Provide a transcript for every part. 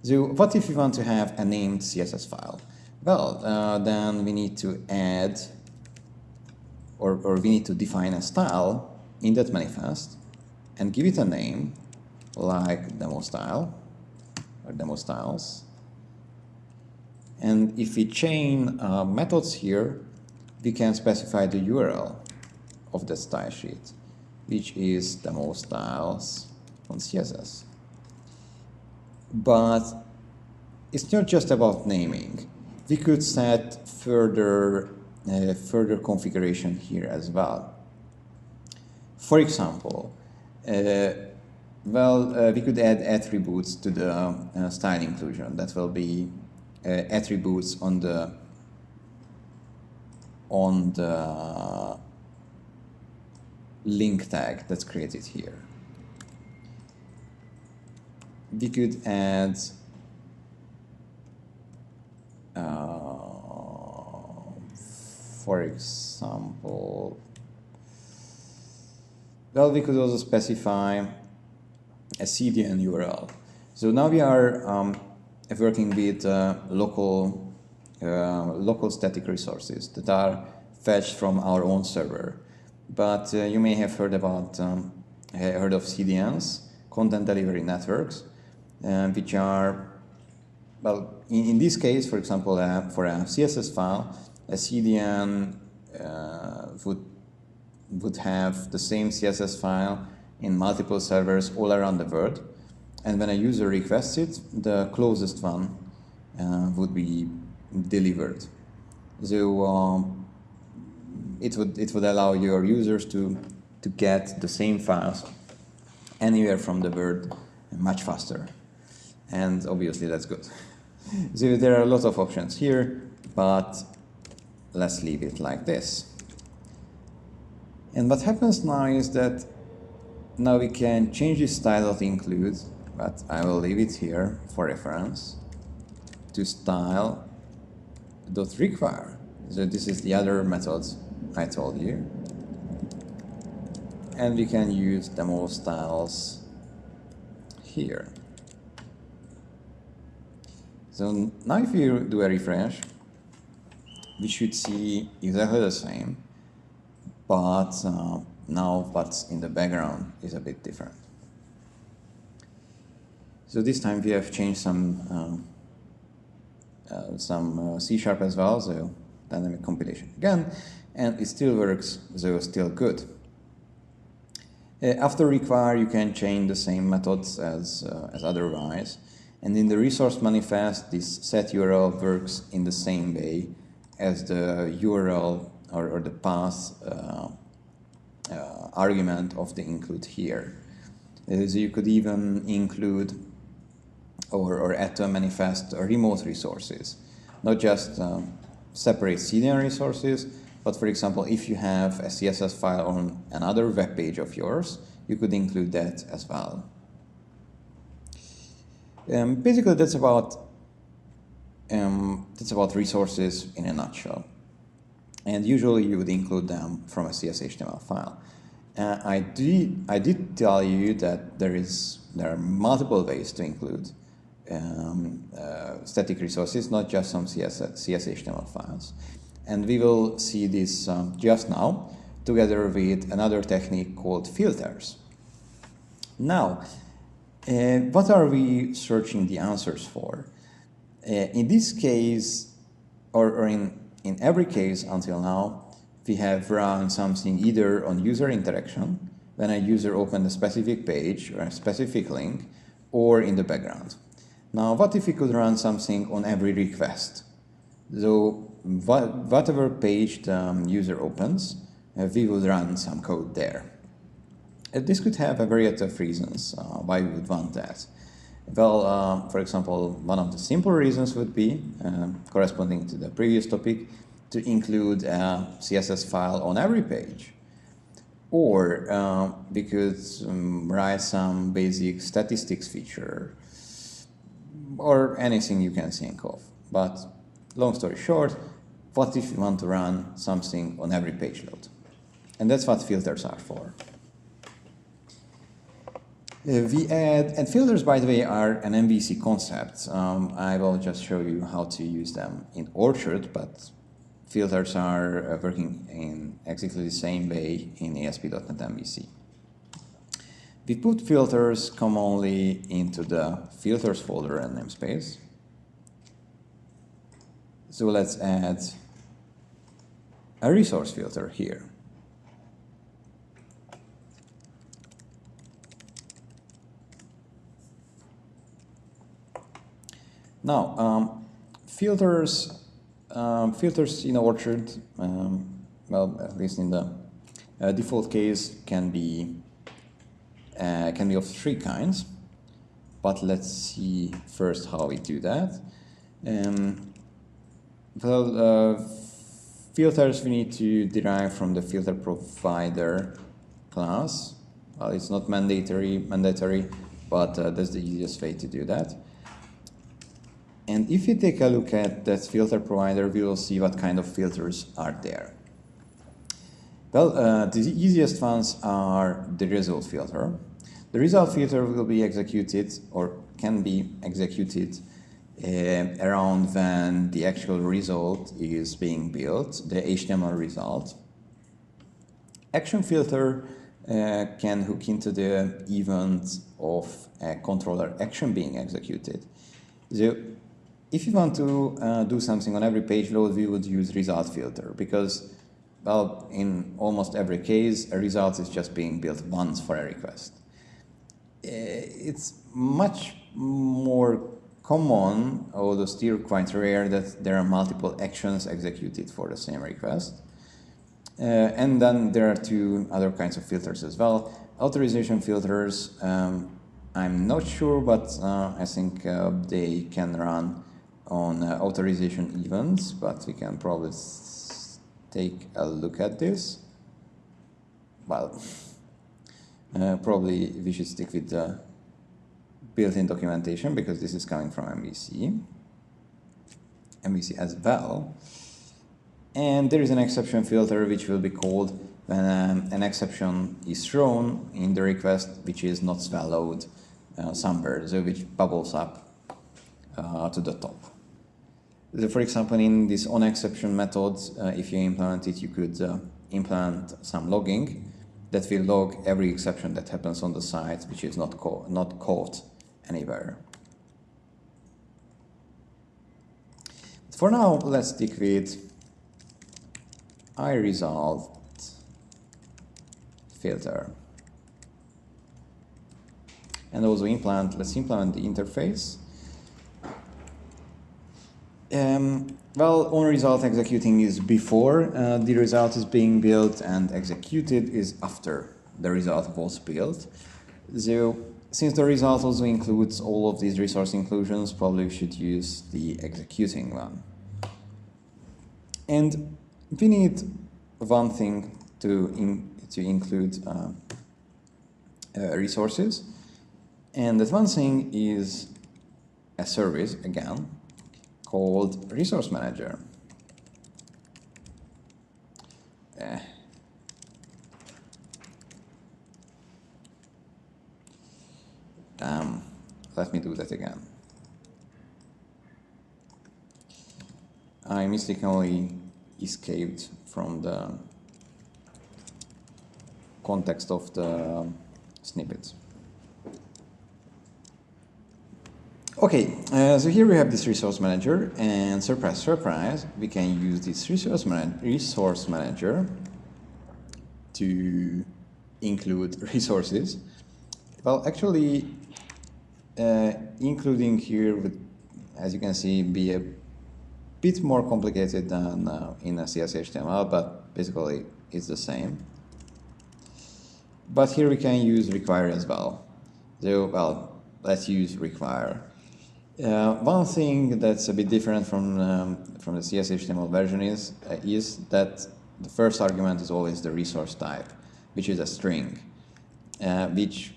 So what if we want to have a named CSS file? Well, then we need to add, or we need to define a style in that manifest and give it a name like demo style or demo styles. And if we chain methods here, we can specify the URL of the style sheet, which is demo styles on CSS. But it's not just about naming. We could set further configuration here as well. For example, we could add attributes to the style inclusion. That will be attributes on the link tag that's created here. We could add for example, well, we could also specify a CDN URL. So now we are working with local static resources that are fetched from our own server. But you may have heard about heard of CDNs, content delivery networks, which are, well, in this case, for example, for a CSS file, a CDN would have the same CSS file in multiple servers all around the world, and when a user requests it, the closest one would be delivered. So it would allow your users to get the same files anywhere from the world much faster, and obviously that's good. So there are a lot of options here, but let's leave it like this. And what happens now is that now we can change the style.include, but I will leave it here for reference, to style.require. So this is the other method I told you. And we can use demo styles here. So now if you do a refresh, we should see exactly the same, but now what's in the background is a bit different. So this time we have changed some C# as well, so dynamic compilation again, and it still works, so still good. After require, you can chain the same methods as otherwise, and in the resource manifest, this set URL works in the same way as the URL or the path argument of the include here. So you could even include or add to a manifest remote resources, not just separate CDN resources, but for example, if you have a CSS file on another web page of yours, you could include that as well. Basically, that's about resources in a nutshell. And usually you would include them from a CSS/HTML file. I did tell you that there are multiple ways to include static resources, not just some CSS/HTML files. And we will see this just now, together with another technique called filters. Now, what are we searching the answers for? In this case, or in every case until now, we have run something either on user interaction, when a user opened a specific page or a specific link, or in the background. Now, what if we could run something on every request? So, whatever page the user opens, we would run some code there. This could have a variety of reasons why we would want that. Well, for example, one of the simple reasons would be, corresponding to the previous topic, to include a CSS file on every page. Or we could write some basic statistics feature, or anything you can think of. But long story short, what if you want to run something on every page load? And that's what filters are for. We add, and filters, by the way, are an MVC concept. I will just show you how to use them in Orchard, but filters are working in exactly the same way in ASP.NET MVC. We put filters commonly into the filters folder and namespace. So let's add a resource filter here. Now, filters in Orchard, well, at least in the default case, can be of three kinds. But let's see first how we do that. Filters we need to derive from the filter provider class. Well, it's not mandatory, but that's the easiest way to do that. And if you take a look at that filter provider, we will see what kind of filters are there. Well, the easiest ones are the result filter. The result filter will be executed, or can be executed, around when the actual result is being built, the HTML result. Action filter can hook into the event of a controller action being executed. So if you want to do something on every page load, we would use result filter because, well, in almost every case, a result is just being built once for a request. It's much more common, although still quite rare, that there are multiple actions executed for the same request. And then there are two other kinds of filters as well. Authorization filters, I'm not sure, but I think they can run on authorization events, but we can probably take a look at this. Well, probably we should stick with the built-in documentation because this is coming from MVC as well. And there is an exception filter which will be called when an exception is thrown in the request which is not swallowed somewhere, so which bubbles up to the top. So for example, in this onException method, if you implement it, you could implement some logging that will log every exception that happens on the site which is not caught anywhere. For now, let's stick with iResult filter. And also let's implement the interface. Well, onResult executing is before the result is being built, and executed is after the result was built. So, since the result also includes all of these resource inclusions, probably we should use the executing one. And we need one thing to include resources, and that one thing is a service, again, called Resource Manager. Let me do that again. I mistakenly escaped from the context of the snippets. Okay, so here we have this resource manager, and surprise, surprise, we can use this resource manager to include resources. Well, actually, including here would, as you can see, be a bit more complicated than in a CS/HTML, but basically it's the same. But here we can use require as well. So, well, let's use require. One thing that's a bit different from the CS/HTML version is that the first argument is always the resource type, which is a string, which,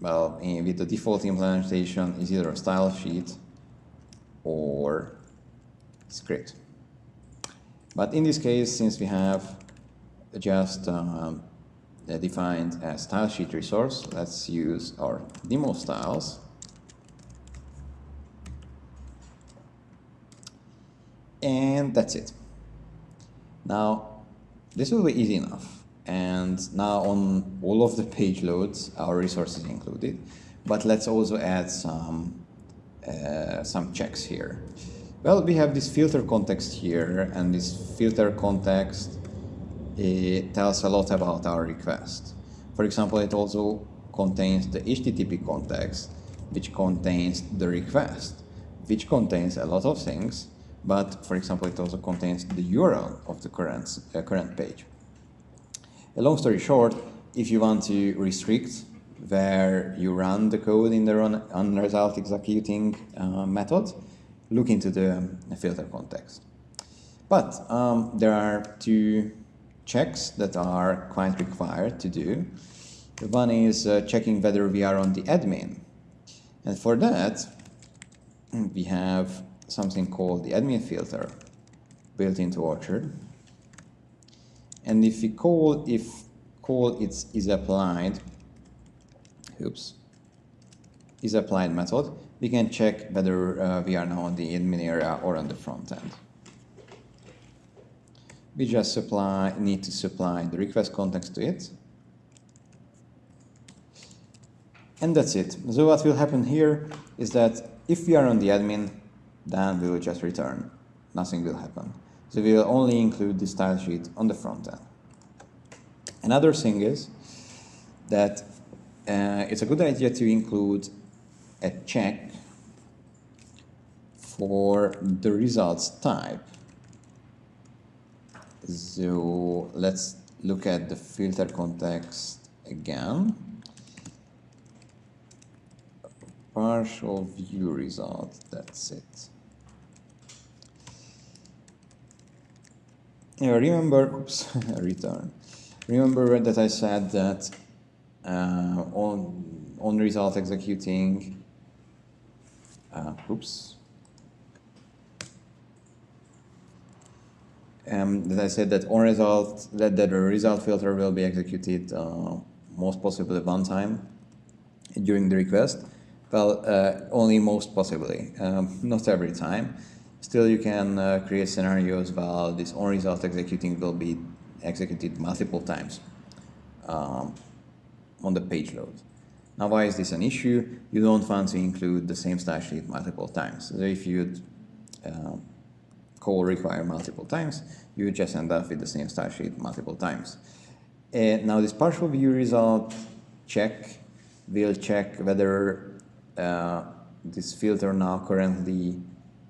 well, with the default implementation is either a style sheet or script. But in this case, since we have just defined as style sheet resource. Let's use our demo styles. And that's it. Now, this will be easy enough. And now on all of the page loads, our resource is included. But let's also add some checks here. Well, we have this filter context here, and this filter context tells a lot about our request. For example, it also contains the HTTP context, which contains the request, which contains a lot of things, but for example, it also contains the URL of the current page. A long story short, if you want to restrict where you run the code in the onResult executing method, look into the filter context. But there are two checks that are quite required to do. One is checking whether we are on the admin. And for that, we have something called the admin filter built into Orchard. And if we call is applied method, we can check whether we are now on the admin area or on the front end. We just need to supply the request context to it. And that's it. So what will happen here is that if we are on the admin, then we will just return. Nothing will happen. So we will only include the style sheet on the front end. Another thing is that it's a good idea to include a check for the results type. So let's look at the filter context again. Partial view result, that's it. Remember, return. Remember that I said that on result executing, that I said that on result, that the result filter will be executed most possibly one time during the request. Well, only most possibly, not every time. Still, you can create scenarios while this on result executing will be executed multiple times on the page load. Now, why is this an issue? You don't want to include the same style sheet multiple times. So if you call require multiple times, you just end up with the same style sheet multiple times. Now, this partial view result check will check whether this filter now currently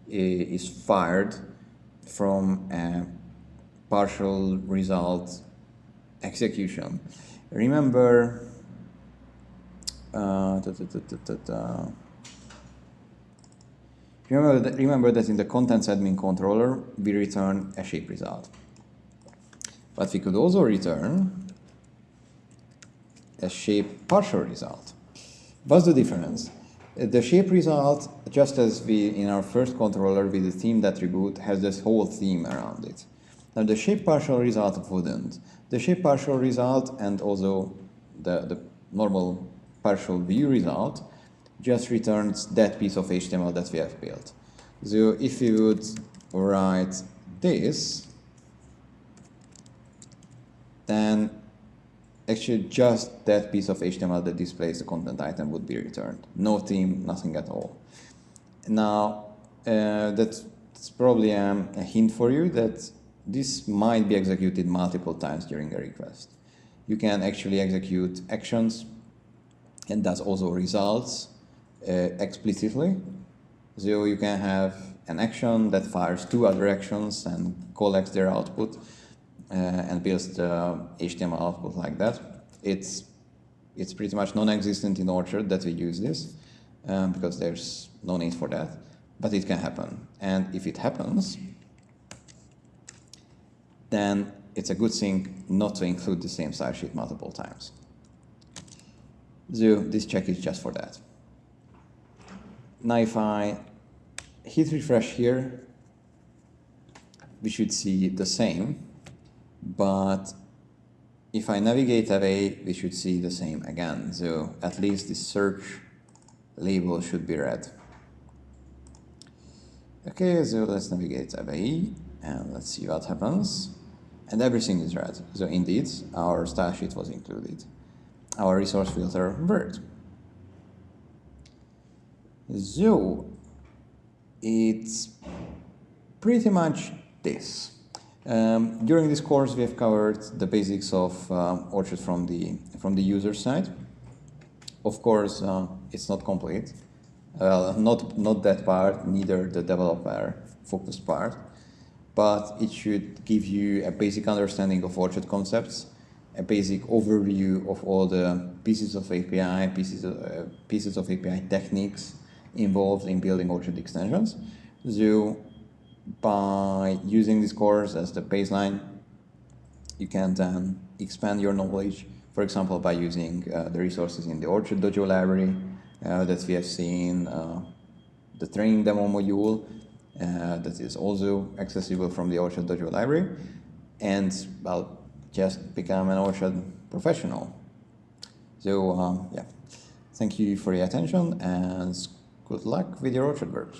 is fired from a partial result execution. Remember, remember that in the contents admin controller we return a shape result, but we could also return a shape partial result. What's the difference? The shape result, just as we in our first controller with the themed attribute, has this whole theme around it. Now the shape partial result wouldn't. The shape partial result and also the normal partial view result just returns that piece of HTML that we have built. So if you would write this, then actually just that piece of HTML that displays the content item would be returned. No theme, nothing at all. Now, that's probably a hint for you that this might be executed multiple times during a request. You can actually execute actions and thus also results explicitly. So you can have an action that fires two other actions and collects their output and builds the HTML output like that. It's pretty much non-existent in Orchard that we use this because there's no need for that, but it can happen. And if it happens, then it's a good thing not to include the same style sheet multiple times. So this check is just for that. Now if I hit refresh here, we should see the same, but if I navigate away, we should see the same again. So at least the search label should be red. Okay, so let's navigate away and let's see what happens. And everything is red. So indeed, our style sheet was included. Our resource filter worked. So it's pretty much this. During this course, we have covered the basics of Orchard from the user side. Of course, it's not complete. Not that part, neither the developer focused part, but it should give you a basic understanding of Orchard concepts, a basic overview of all the pieces of API, pieces of API techniques involved in building Orchard extensions. So by using this course as the baseline, you can then expand your knowledge, for example, by using the resources in the Orchard Dojo library that we have seen, the training demo module that is also accessible from the Orchard Dojo library, and well, just become an Orchard professional. So yeah, thank you for your attention and good luck with your Orchard work.